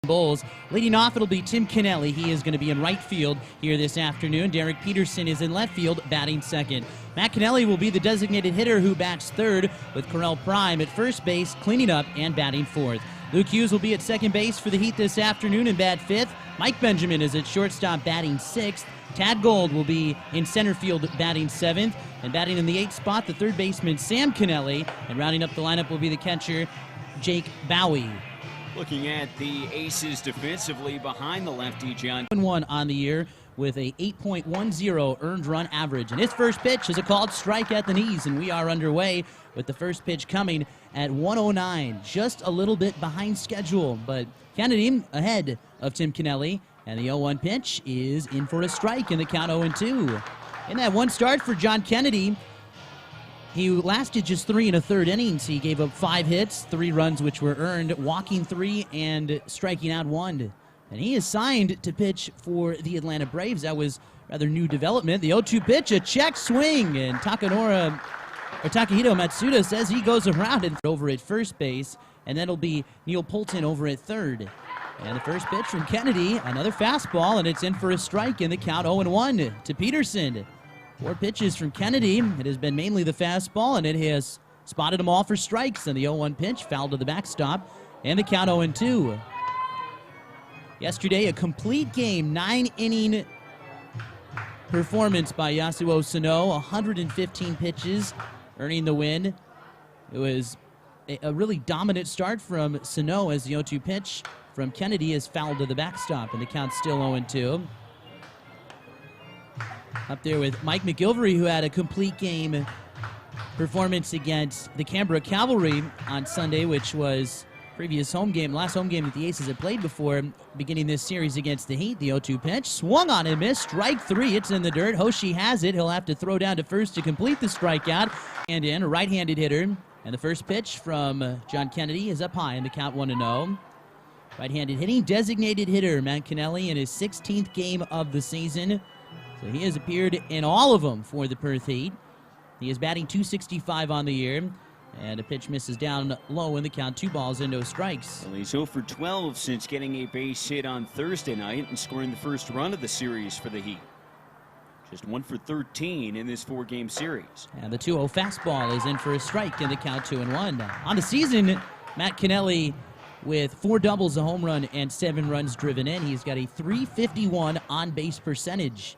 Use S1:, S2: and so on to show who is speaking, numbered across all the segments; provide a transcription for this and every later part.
S1: Bulls. Leading off, it'll be Tim Kennelly. He is going to be in right field here this afternoon. Derek Peterson is in left field, batting second. Matt Kennelly will be the designated hitter who bats third, with Correll Prime at first base, cleaning up and batting fourth. Luke Hughes will be at second base for the Heat this afternoon and bat fifth. Mike Benjamin is at shortstop, batting sixth. Tad Gold will be in center field, batting seventh. And batting in the eighth spot, the third baseman, Sam Kennelly. And rounding up the lineup will be the catcher, Jake Bowie.
S2: Looking at the aces defensively behind the lefty, John.
S1: 1 on the year with a 8.10 earned run average. And his first pitch is a called strike at the knees, and we are underway with the first pitch coming at 1:09. Just a little bit behind schedule, but Kennedy ahead of Tim Kennelly. And the 0-1 pitch is in for a strike in the count 0-2. In that one start for John Kennedy, he lasted just 3 1/3 innings. He gave up 5 hits, 3 runs which were earned, walking 3 and striking out 1. And he is signed to pitch for the Atlanta Braves. That was rather new development. The 0-2 pitch, a check swing, and Takahito Matsuda says he goes around and over at first base, and then it'll be Neil Poulton over at third. And the first pitch from Kennedy, another fastball, and it's in for a strike in the count 0-1 to Peterson. 4 pitches from Kennedy. It has been mainly the fastball, and it has spotted them all for strikes. And the 0-1 pitch fouled to the backstop, and the count 0-2. Yesterday, a complete game, 9-inning performance by Yasuo Sano, 115 pitches, earning the win. It was a really dominant start from Sano as the 0-2 pitch from Kennedy is fouled to the backstop, and the count's still 0-2. Up there with Mike McGilvery, who had a complete game performance against the Canberra Cavalry on Sunday, which was last home game that the Aces had played before beginning this series against the Heat. The 0-2 pitch, swung on and missed, strike 3, it's in the dirt. Hoshi has it, he'll have to throw down to first to complete the strikeout. And in, a right-handed hitter, and the first pitch from John Kennedy is up high in the count 1-0. Right-handed hitting, designated hitter Matt Kennelly in his 16th game of the season. So he has appeared in all of them for the Perth Heat. He is batting .265 on the year, and a pitch misses down low in the count, 2 balls and no strikes.
S2: Well, he's 0 for 12 since getting a base hit on Thursday night and scoring the first run of the series for the Heat. Just 1 for 13 in this 4-game series.
S1: And the 2-0 fastball is in for a strike in the count 2-1. On the season, Matt Kennelly with 4 doubles, a home run, and 7 runs driven in. He's got a .351 on-base percentage.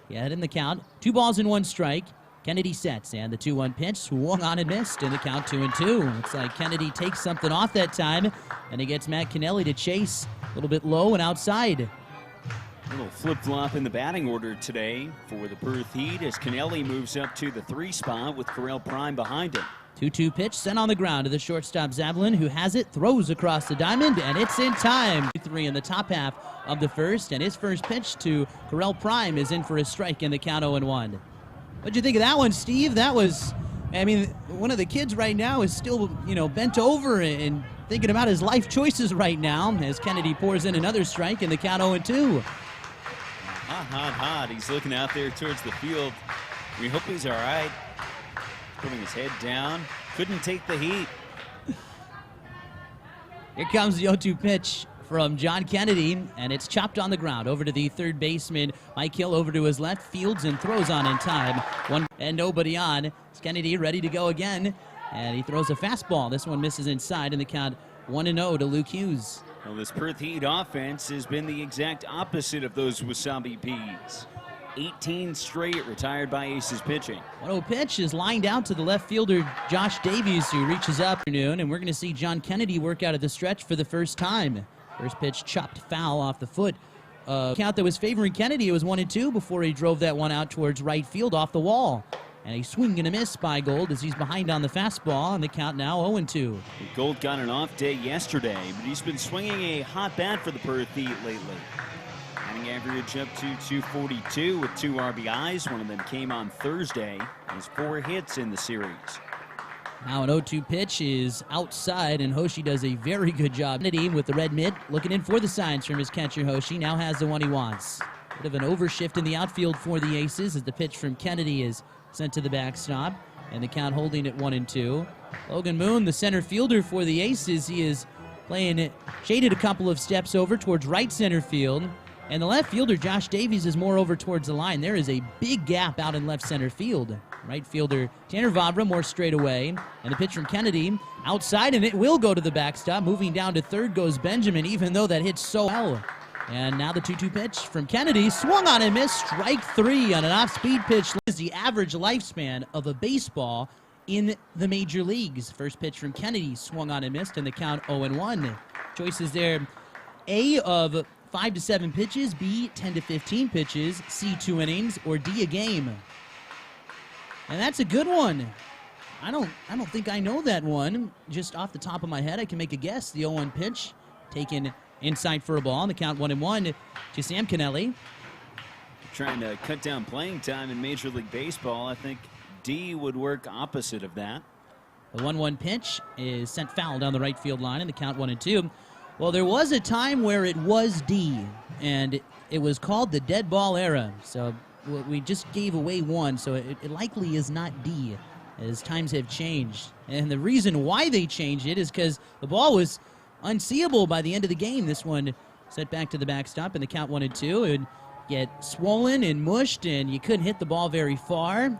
S1: Yeah, in the count, 2 balls and 1 strike. Kennedy sets, and the 2-1 pitch swung on and missed in the count 2-2. Looks like Kennedy takes something off that time, and he gets Matt Kennelly to chase a little bit low and outside.
S2: A little flip-flop in the batting order today for the Perth Heat as Kennelly moves up to the 3 spot with Correll Prime behind him.
S1: 2-2 pitch sent on the ground to the shortstop Zablin, who has it, throws across the diamond, and it's in time. 3 in the top half of the first, and his first pitch to Correll Prime is in for a strike in the count 0-1. What'd you think of that one, Steve? That was, I mean, one of the kids right now is still, bent over and thinking about his life choices right now as Kennedy pours in another strike in the count 0-2.
S2: Hot. He's looking out there towards the field. We hope he's all right. Putting his head down. Couldn't take the heat.
S1: Here comes the 0-2 pitch from John Kennedy, and it's chopped on the ground over to the third baseman. Mike Hill over to his left, fields and throws on in time. 1 and nobody on. It's Kennedy ready to go again, and he throws a fastball. This one misses inside in the count 1-0 to Luke Hughes.
S2: Well, this Perth Heat offense has been the exact opposite of those Wasabi Peas. 18 straight retired by Aces pitching.
S1: 1-0 pitch is lined out to the left fielder Josh Davies, who reaches up, and we're going to see John Kennedy work out at the stretch for the first time. First pitch chopped foul off the foot. Count that was favoring Kennedy. It was 1-2 before he drove that one out towards right field off the wall. And a swing and a miss by Gold as he's behind on the fastball, and the count now 0-2.
S2: Gold got an off day yesterday, but he's been swinging a hot bat for the Perth Heat lately. Batting average up to .242 with 2 RBIs. One of them came on Thursday. Has 4 hits in the series.
S1: Now an 0-2 pitch is outside, and Hoshi does a very good job. Kennedy with the red mitt, looking in for the signs from his catcher Hoshi. Now has the one he wants. Bit of an overshift in the outfield for the Aces as the pitch from Kennedy is sent to the backstop, and the count holding at 1-2. Logan Moon, the center fielder for the Aces, he is playing it, shaded a couple of steps over towards right center field. And the left fielder, Josh Davies, is more over towards the line. There is a big gap out in left center field. Right fielder Tanner Vavra more straight away. And the pitch from Kennedy outside, and it will go to the backstop. Moving down to third goes Benjamin, even though that hits so well. And now the 2-2 pitch from Kennedy. Swung on and missed. Strike 3 on an off-speed pitch. Is the average lifespan of a baseball in the major leagues. First pitch from Kennedy. Swung on and missed, and the count 0-1. Choices there. A of 5 to 7 pitches, B 10 to 15 pitches, C 2 innings, or D a game. And that's a good one. I don't think I know that one. Just off the top of my head, I can make a guess. The 0-1 pitch taken inside for a ball. And the count 1-1 to Sam Kennelly.
S2: Trying to cut down playing time in Major League Baseball. I think D would work opposite of that.
S1: The 1-1 pitch is sent foul down the right field line, and the count 1-2. Well, there was a time where it was D, and it was called the dead ball era. So we just gave away one, so it likely is not D, as times have changed. And the reason why they changed it is because the ball was unseeable by the end of the game. This one set back to the backstop, and the count 1-2. It would get swollen and mushed, and you couldn't hit the ball very far.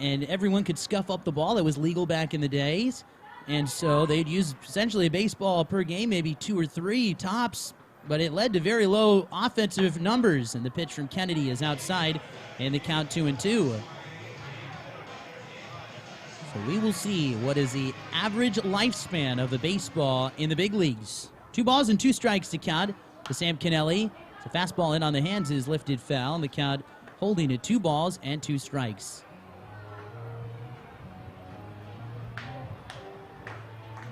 S1: And everyone could scuff up the ball. It was legal back in the days. And so they'd use essentially a baseball per game, maybe 2 or 3 tops. But it led to very low offensive numbers. And the pitch from Kennedy is outside, and the count 2-2. So we will see what is the average lifespan of a baseball in the big leagues. 2 balls and 2 strikes to count to Sam Kennelly. The fastball in on the hands is lifted foul, and the count holding at 2 balls and 2 strikes.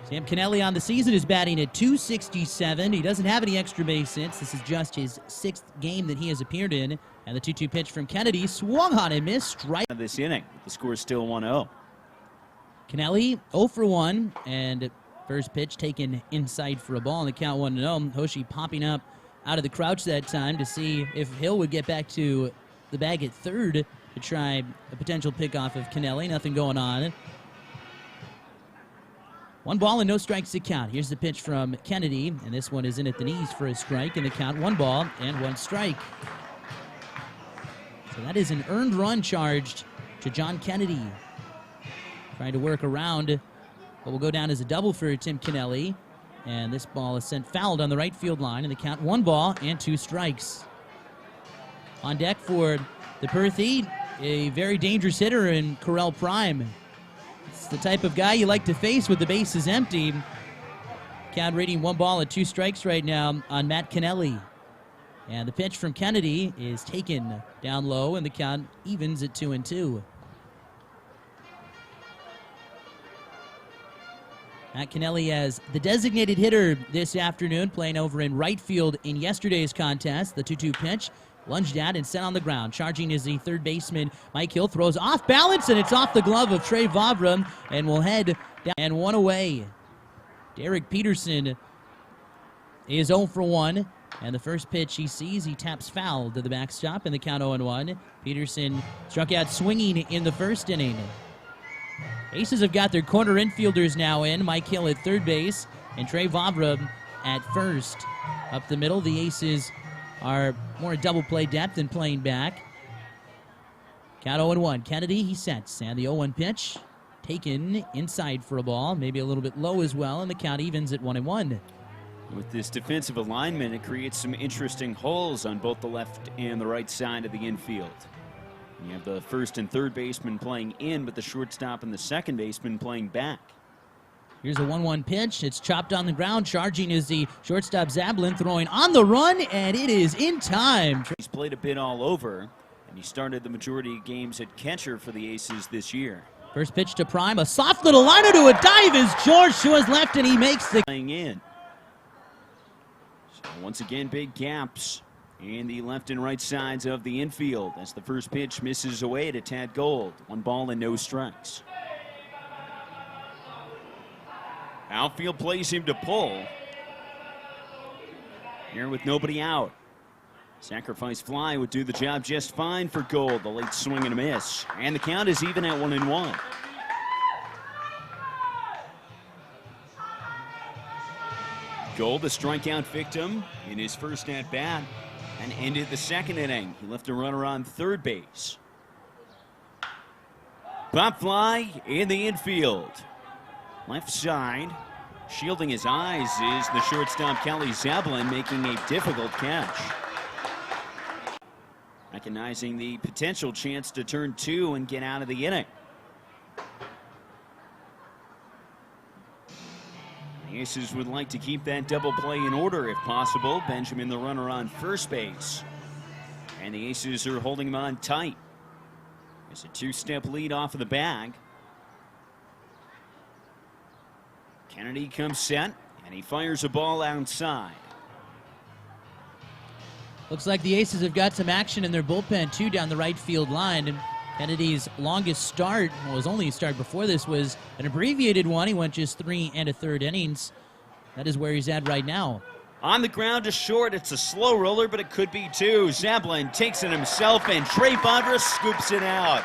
S1: Sam Kennelly on the season is batting at .267. He doesn't have any extra base hits. This is just his 6th game that he has appeared in. And the 2-2 pitch from Kennedy swung on and missed. Strike.
S2: This inning, the score is still 1-0.
S1: Kennelly 0 for 1, and first pitch taken inside for a ball, and the count 1-0. Hoshi popping up out of the crouch that time to see if Hill would get back to the bag at third to try a potential pickoff of Kennelly. Nothing going on. 1 ball and no strikes to count. Here's the pitch from Kennedy, and this one is in at the knees for a strike, and the count 1 ball and 1 strike. So that is an earned run charged to John Kennedy. Trying to work around what will go down as a double for Tim Kennelly. And this ball is sent fouled on the right field line, and the count 1 ball and 2 strikes. On deck for the Perth Heat, a very dangerous hitter in Correll Prime. It's the type of guy you like to face with the bases empty. Count rating 1 ball and 2 strikes right now on Matt Kennelly. And the pitch from Kennedy is taken down low, and the count evens at 2-2. Matt Kennelly as the designated hitter this afternoon, playing over in right field in yesterday's contest. The 2-2 pitch lunged at and set on the ground. Charging is the third baseman, Mike Hill, throws off balance, and it's off the glove of Trey Vavra, and will head down and 1 away. Derek Peterson is 0 for 1, and the first pitch he sees, he taps foul to the backstop, and the count 0-1. Peterson struck out swinging in the first inning. Aces have got their corner infielders now in. Mike Hill at third base and Trey Vavra at first. Up the middle, the Aces are more double play depth than playing back. Count 0-1. Kennedy, he sets. And the 0-1 pitch taken inside for a ball. Maybe a little bit low as well, and the count evens at 1-1.
S2: With this defensive alignment, it creates some interesting holes on both the left and the right side of the infield. You have the first and third baseman playing in, but the shortstop and the second baseman playing back.
S1: Here's a 1-1 pitch. It's chopped on the ground. Charging is the shortstop Zablin, throwing on the run, and it is in time.
S2: He's played a bit all over, and he started the majority of games at catcher for the Aces this year.
S1: First pitch to Prime. A soft little liner to a dive is George Schua's left, and he makes the
S2: playing in. So once again, big gaps in the left and right sides of the infield as the first pitch misses away to Tad Gold. 1 ball and no strikes. Outfield plays him to pull. Here with nobody out. Sacrifice fly would do the job just fine for Gold. The late swing and a miss. And the count is even at 1-1. Gold, the strikeout victim in his first at bat, and ended the second inning. He left a runner on third base. Pop fly in the infield. Left side. Shielding his eyes is the shortstop Kelly Zeblin, making a difficult catch. Recognizing the potential chance to turn two and get out of the inning. The Aces would like to keep that double play in order if possible. Benjamin, the runner, on first base. And the Aces are holding him on tight. There's a two-step lead off of the bag. Kennedy comes set, and he fires a ball outside.
S1: Looks like the Aces have got some action in their bullpen, too, down the right field line. And Kennedy's longest start, well, his only start before this, was an abbreviated one. He went just 3 1/3 innings. That is where he's at right now.
S2: On the ground to short, it's a slow roller, but it could be two. Zeblin takes it himself, and Trey Bondra scoops it out.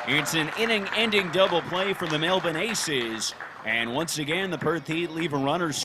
S2: It's an inning-ending double play for the Melbourne Aces. And once again, the Perth Heat leave a runner